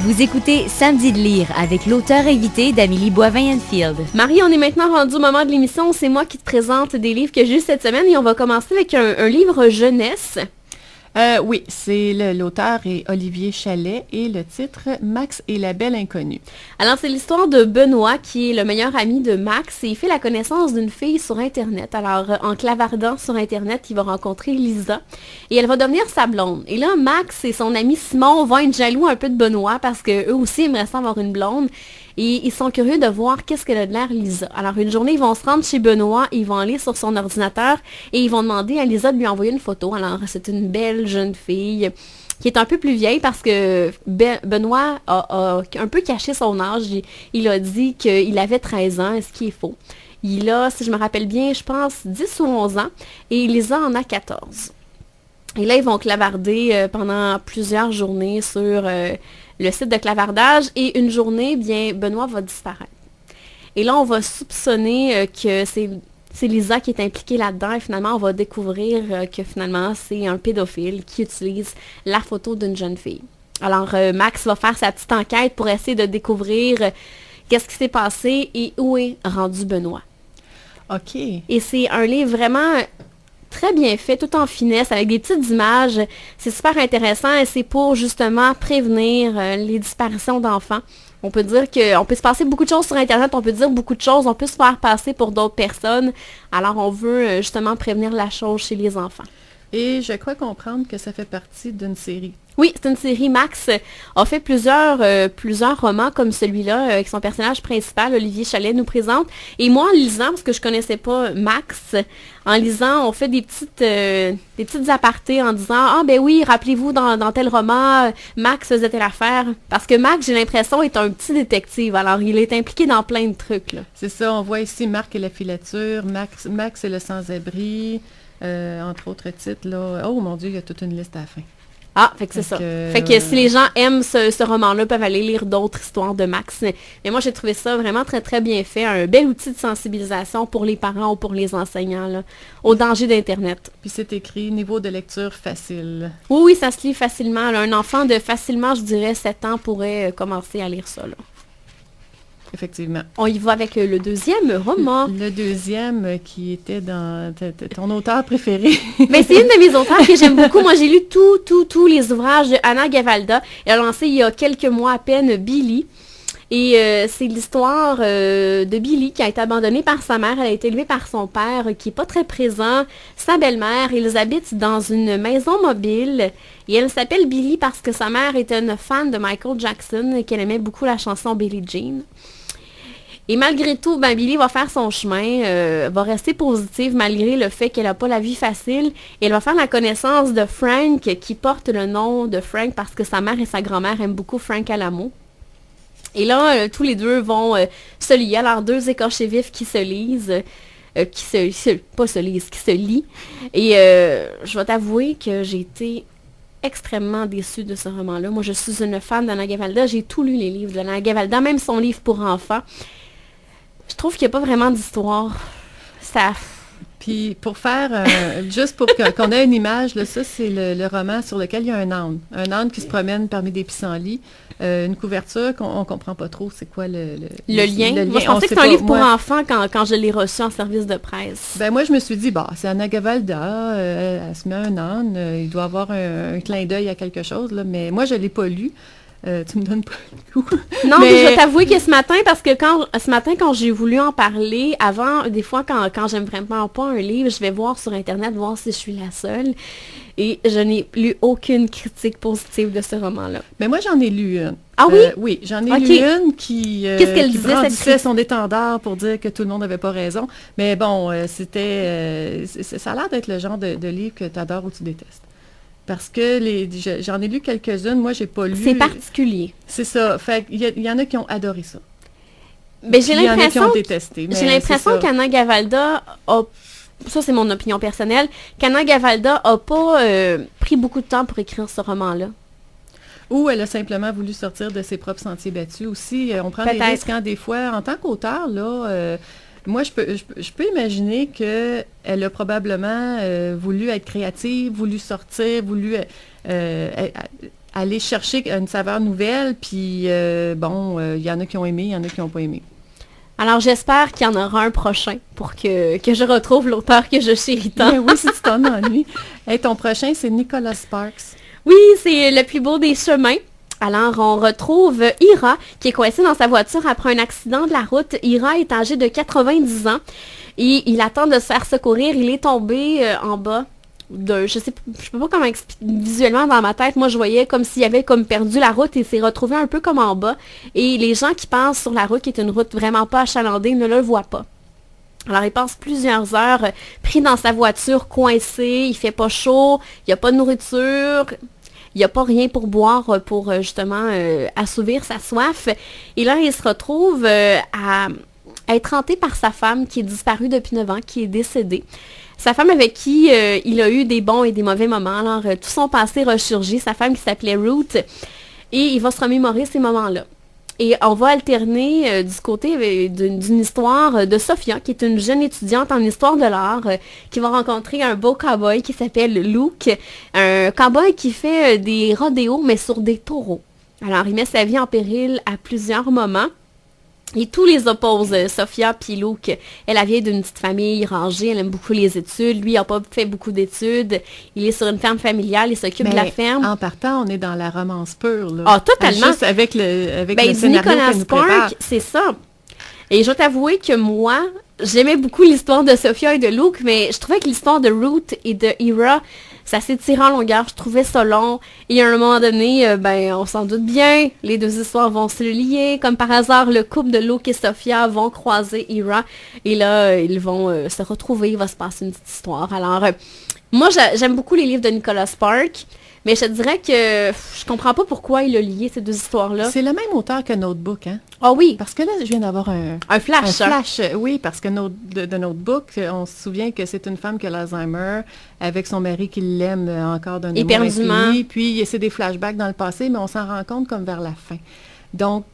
Vous écoutez Samedi de lire avec l'auteur invité d'Amélie Boivin-Enfield. Marie, on est maintenant rendu au moment de l'émission. C'est moi qui te présente des livres que j'ai eu cette semaine et on va commencer avec un livre jeunesse. Oui, c'est l'auteur est Olivier Chalet et le titre « Max et la belle inconnue ». Alors, c'est l'histoire de Benoît qui est le meilleur ami de Max et il fait la connaissance d'une fille sur Internet. Alors, en clavardant sur Internet, il va rencontrer Lisa et elle va devenir sa blonde. Et là, Max et son ami Simon vont être jaloux un peu de Benoît parce qu'eux aussi aimeraient ça avoir une blonde. Et ils sont curieux de voir qu'est-ce qu'elle a de l'air Lisa. Alors, une journée, ils vont se rendre chez Benoît, ils vont aller sur son ordinateur et ils vont demander à Lisa de lui envoyer une photo. Alors, c'est une belle jeune fille qui est un peu plus vieille parce que Benoît a un peu caché son âge. Il a dit qu'il avait 13 ans, ce qui est faux. Il a, si je me rappelle bien, je pense 10 ou 11 ans et Lisa en a 14. Et là, ils vont clavarder pendant plusieurs journées sur le site de clavardage et une journée, bien, Benoît va disparaître. Et là, on va soupçonner que c'est Lisa qui est impliquée là-dedans et finalement, on va découvrir que finalement, c'est un pédophile qui utilise la photo d'une jeune fille. Alors, Max va faire sa petite enquête pour essayer de découvrir qu'est-ce qui s'est passé et où est rendu Benoît. OK. Et c'est un livre vraiment très bien fait, tout en finesse, avec des petites images. C'est super intéressant et c'est pour justement prévenir les disparitions d'enfants. On peut dire qu'on peut se passer beaucoup de choses sur Internet, on peut dire beaucoup de choses, on peut se faire passer pour d'autres personnes. Alors, on veut justement prévenir la chose chez les enfants. Et je crois comprendre que ça fait partie d'une série. Oui, c'est une série. Max a fait plusieurs romans comme celui-là que son personnage principal, Olivier Chalet, nous présente. Et moi, en lisant, parce que je connaissais pas Max, en lisant, on fait des petites apartés en disant « Ah ben oui, rappelez-vous dans tel roman, Max faisait telle affaire. » Parce que Max, j'ai l'impression, est un petit détective. Alors, il est impliqué dans plein de trucs, là. C'est ça, on voit ici Marc et la filature, Max et le sans-abri, entre autres titres, là. Oh mon Dieu, il y a toute une liste à la fin. Ah, fait que c'est ça. Fait que si les gens aiment ce roman-là, peuvent aller lire d'autres histoires de Max. Mais moi, j'ai trouvé ça vraiment très, très bien fait. Un bel outil de sensibilisation pour les parents ou pour les enseignants, là, au danger d'Internet. Puis c'est écrit niveau de lecture facile. Oui, ça se lit facilement, là. Un enfant de facilement, je dirais, 7 ans pourrait commencer à lire ça, là. Effectivement. On y va avec le deuxième roman. Le deuxième qui était dans ton auteur préféré. Ben, c'est une de mes auteurs que j'aime beaucoup. Moi, j'ai lu tous les ouvrages de Anna Gavalda. Elle a lancé il y a quelques mois à peine Billy. Et c'est l'histoire de Billy qui a été abandonnée par sa mère. Elle a été élevée par son père qui n'est pas très présent. Sa belle-mère, ils habitent dans une maison mobile. Et elle s'appelle Billy parce que sa mère était une fan de Michael Jackson et qu'elle aimait beaucoup la chanson Billie Jean. Et malgré tout, ben, Billy va faire son chemin, va rester positive malgré le fait qu'elle n'a pas la vie facile. Et elle va faire la connaissance de Frank qui porte le nom de Frank parce que sa mère et sa grand-mère aiment beaucoup Frank Alamo. Et là, tous les deux vont se lier. Alors, deux écorchés vifs qui se lisent, qui se lient. Et je vais t'avouer que j'ai été extrêmement déçue de ce roman-là. Moi, je suis une fan d'Anna Gavalda. J'ai tout lu les livres d'Anna Gavalda, même son livre pour enfants. Je trouve qu'il n'y a pas vraiment d'histoire. Ça... Puis pour faire, juste pour qu'on ait une image, là, ça c'est le roman sur lequel il y a un âne. Un âne qui se promène parmi des pissenlits. Une couverture qu'on ne comprend pas trop. C'est quoi le lien? Moi, je pensais que c'était un livre pour enfants quand je l'ai reçu en service de presse. Ben moi, je me suis dit, bah, c'est Anna Gavalda, elle se met un âne, il doit avoir un clin d'œil à quelque chose, là, mais moi, je ne l'ai pas lu. Tu me donnes pas le coup. Non, mais je vais t'avouer que ce matin, parce que quand j'ai voulu en parler, avant, des fois, quand j'aime vraiment pas un livre, je vais voir sur Internet, voir si je suis la seule. Et je n'ai lu aucune critique positive de ce roman-là. Mais moi, j'en ai lu une. Ah oui? Oui, j'en ai lu une qui Qu'est-ce qu'elle disait, brandissait son étendard pour dire que tout le monde n'avait pas raison. Mais bon, c'était... ça a l'air d'être le genre de livre que tu adores ou tu détestes. Parce que j'en ai lu quelques-unes, moi, j'ai pas lu... C'est particulier. C'est ça. Fait il y en a qui ont adoré ça. Mais j'ai l'impression... Il y en a qui ont détesté. J'ai l'impression qu'Anna Gavalda a... Ça, c'est mon opinion personnelle. Qu'Anna Gavalda a pas pris beaucoup de temps pour écrire ce roman-là. Ou elle a simplement voulu sortir de ses propres sentiers battus aussi. On prend des risques des fois. En tant qu'auteur, là... moi, je peux imaginer qu'elle a probablement voulu être créative, voulu sortir, voulu aller chercher une saveur nouvelle, puis il y en a qui ont aimé, il y en a qui n'ont pas aimé. Alors, j'espère qu'il y en aura un prochain pour que je retrouve l'auteur que je chéris tant. Ben oui, si tu t'en ennuies. Hey, ton prochain, c'est Nicholas Sparks. Oui, c'est le plus beau des chemins. Alors, on retrouve Ira, qui est coincée dans sa voiture après un accident de la route. Ira est âgée de 90 ans et il attend de se faire secourir. Il est tombé en bas je sais pas comment expliquer visuellement dans ma tête. Moi, je voyais comme s'il avait comme perdu la route et s'est retrouvé un peu comme en bas. Et les gens qui passent sur la route, qui est une route vraiment pas achalandée, ne le voient pas. Alors, il passe plusieurs heures pris dans sa voiture, coincé, il fait pas chaud, il n'y a pas de nourriture, il n'y a pas rien pour boire pour justement assouvir sa soif. Et là, il se retrouve à être hanté par sa femme qui est disparue depuis 9 ans, qui est décédée. Sa femme avec qui il a eu des bons et des mauvais moments. Alors, tout son passé ressurgit. Sa femme qui s'appelait Ruth. Et il va se remémorer ces moments-là. Et on va alterner du côté d'une histoire de Sophia, qui est une jeune étudiante en histoire de l'art, qui va rencontrer un beau cow-boy qui s'appelle Luke. Un cow-boy qui fait des rodéos, mais sur des taureaux. Alors, il met sa vie en péril à plusieurs moments. Et tous les opposent, Sophia puis Luke. Elle vient d'une petite famille rangée, elle aime beaucoup les études. Lui, il n'a pas fait beaucoup d'études. Il est sur une ferme familiale, il s'occupe de la ferme. En partant, on est dans la romance pure, là. Ah, totalement. Juste avec le scénario Nicholas qu'elle nous prépare. Sparks, c'est ça. Et je dois t'avouer que moi, j'aimais beaucoup l'histoire de Sophia et de Luke, mais je trouvais que l'histoire de Ruth et de Ira, ça s'étire en longueur, je trouvais ça long. Et à un moment donné, on s'en doute bien, les deux histoires vont se lier. Comme par hasard, le couple de Luke et Sophia vont croiser Ira. Et là, ils vont se retrouver, il va se passer une petite histoire. Alors, moi, j'aime beaucoup les livres de Nicholas Sparks. Mais je te dirais que je comprends pas pourquoi il a lié ces deux histoires-là. C'est le même auteur que Notebook, hein? Ah oui. Parce que là, je viens d'avoir un flash. Un flash, oui, parce que de Notebook, on se souvient que c'est une femme qui a l'Alzheimer, avec son mari qui l'aime encore d'un amour infini. Puis, c'est des flashbacks dans le passé, mais on s'en rend compte comme vers la fin. Donc,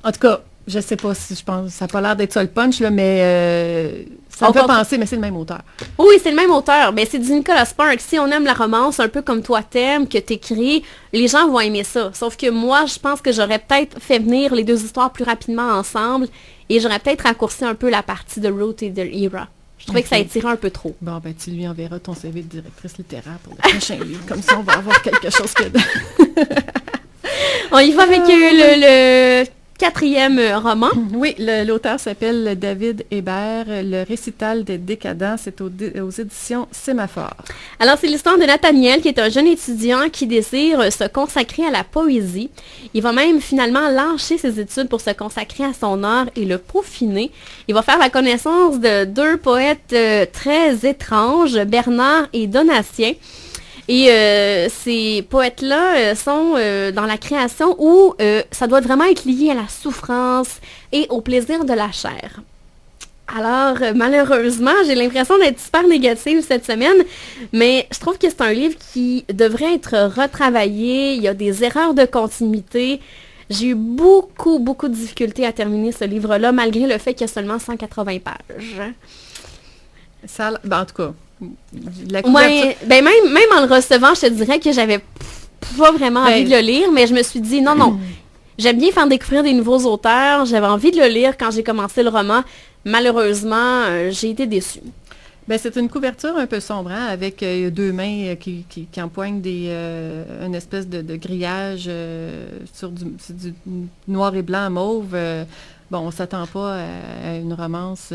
en tout cas, je sais pas si je pense, ça n'a pas l'air d'être ça le punch, là, mais ça me fait penser, mais c'est le même auteur. Oui, c'est le même auteur, mais c'est du Nicholas Sparks. Si on aime la romance, un peu comme toi t'aimes, que t'écris, les gens vont aimer ça. Sauf que moi, je pense que j'aurais peut-être fait venir les deux histoires plus rapidement ensemble et j'aurais peut-être raccourci un peu la partie de Ruth et de Ira. Je trouvais que ça étirait un peu trop. Bon, ben tu lui enverras ton CV de directrice littéraire pour le prochain livre. Comme ça, on va avoir quelque chose que... On y va avec le 4e roman. Oui, l'auteur s'appelle David Hébert. Le récital des décadents, c'est aux éditions Sémaphore. Alors, c'est l'histoire de Nathaniel, qui est un jeune étudiant qui désire se consacrer à la poésie. Il va même finalement lâcher ses études pour se consacrer à son art et le peaufiner. Il va faire la connaissance de deux poètes très étranges, Bernard et Donatien. Et ces poètes-là sont dans la création où ça doit vraiment être lié à la souffrance et au plaisir de la chair. Alors, malheureusement, j'ai l'impression d'être super négative cette semaine, mais je trouve que c'est un livre qui devrait être retravaillé. Il y a des erreurs de continuité. J'ai eu beaucoup de difficultés à terminer ce livre-là, malgré le fait qu'il y a seulement 180 pages. Ça, en tout cas... Ouais, même en le recevant, je te dirais que j'avais pas vraiment envie de le lire, mais je me suis dit non, j'aime bien faire découvrir des nouveaux auteurs, j'avais envie de le lire quand j'ai commencé le roman. Malheureusement, j'ai été déçue. Ben, c'est une couverture un peu sombre, hein, avec deux mains qui empoignent une espèce de grillage sur du noir et blanc mauve. Bon, on ne s'attend pas à une romance.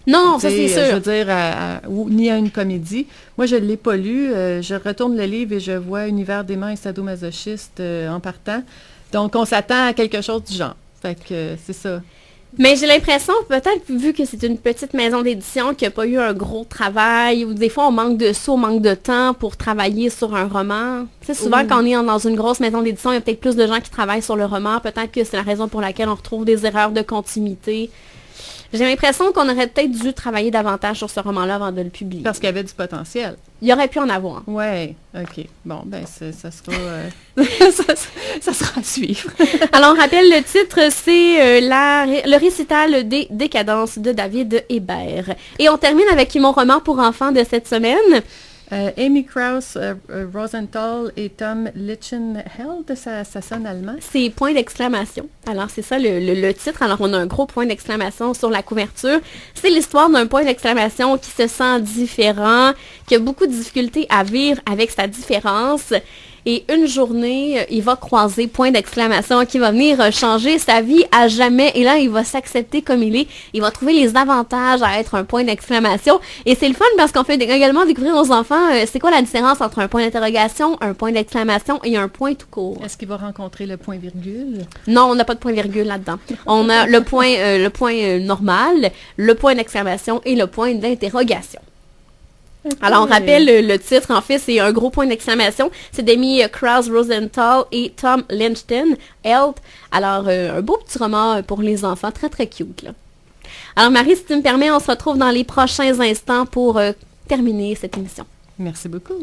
Non, ça c'est sûr. Je veux dire, ni à une comédie. Moi, je ne l'ai pas lu. Je retourne le livre et je vois Univers dément et sadomasochiste en partant. Donc, on s'attend à quelque chose du genre. Fait que c'est ça. Mais j'ai l'impression, peut-être vu que c'est une petite maison d'édition qui n'a pas eu un gros travail, ou des fois on manque de sous, on manque de temps pour travailler sur un roman. Tu sais, souvent quand on est dans une grosse maison d'édition, il y a peut-être plus de gens qui travaillent sur le roman. Peut-être que c'est la raison pour laquelle on retrouve des erreurs de continuité. J'ai l'impression qu'on aurait peut-être dû travailler davantage sur ce roman-là avant de le publier. Parce qu'il y avait du potentiel. Il y aurait pu en avoir. Oui, OK. Bon, ben ça sera... ça sera à suivre. Alors, on rappelle le titre, c'est le récital des décadences de David Hébert. Et on termine avec mon roman pour enfants de cette semaine. Amy Krauss Rosenthal et Tom Lichtenheld, ça sonne allemand. C'est point d'exclamation. Alors, c'est ça le titre. Alors, on a un gros point d'exclamation sur la couverture. C'est l'histoire d'un point d'exclamation qui se sent différent, qui a beaucoup de difficultés à vivre avec sa différence. Et une journée, il va croiser point d'exclamation qui va venir changer sa vie à jamais. Et là, il va s'accepter comme il est. Il va trouver les avantages à être un point d'exclamation. Et c'est le fun parce qu'on fait également découvrir aux enfants c'est quoi la différence entre un point d'interrogation, un point d'exclamation et un point tout court. Est-ce qu'il va rencontrer le point virgule? Non, on n'a pas de point virgule là-dedans. On a le point normal, le point d'exclamation et le point d'interrogation. Okay. Alors, on rappelle le titre, en fait, c'est un gros point d'exclamation. C'est d'Amy Krauss Rosenthal et Tom Lichtenheld. Alors, un beau petit roman pour les enfants, très, très cute, là. Alors, Marie, si tu me permets, on se retrouve dans les prochains instants pour terminer cette émission. Merci beaucoup.